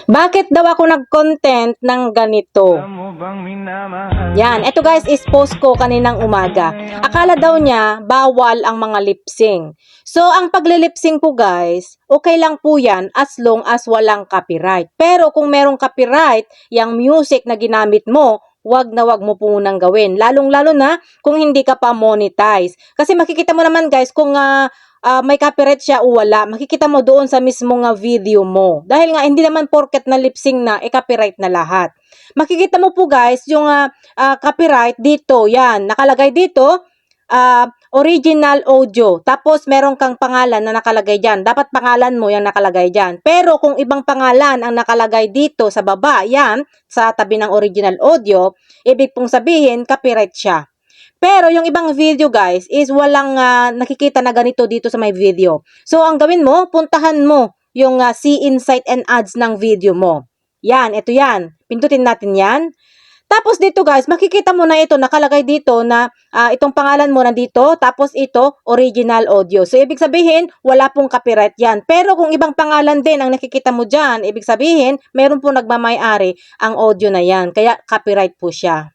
Bakit daw ako nag-content ng ganito? Yan, eto guys is post ko kaninang umaga. Akala daw niya bawal ang mga lip-sync. So ang pagle-lip-sync po guys, okay lang po yan as long as walang copyright. Pero kung merong copyright, yung music na ginamit mo, wag na wag mo po nang gawin. Lalong-lalo na kung hindi ka pa monetize. Kasi makikita mo naman guys kung may copyright siya o wala, makikita mo doon sa mismong video mo. Dahil nga, hindi naman porket na lip-sync na, copyright na lahat. Makikita mo po guys, yung copyright dito, yan, nakalagay dito, original audio. Tapos, meron kang pangalan na nakalagay dyan. Dapat pangalan mo yung nakalagay dyan. Pero, kung ibang pangalan ang nakalagay dito sa baba, yan, sa tabi ng original audio, ibig pong sabihin, copyright siya. Pero yung ibang video guys is walang nakikita na ganito dito sa may video. So ang gawin mo, puntahan mo yung see insight and ads ng video mo. Yan, ito yan. Pindutin natin yan. Tapos dito guys, makikita mo na ito, nakalagay dito na itong pangalan mo nandito, tapos ito, original audio. So ibig sabihin, wala pong copyright yan. Pero kung ibang pangalan din ang nakikita mo dyan, ibig sabihin, meron pong nagmamay-ari ang audio na yan. Kaya copyright po siya.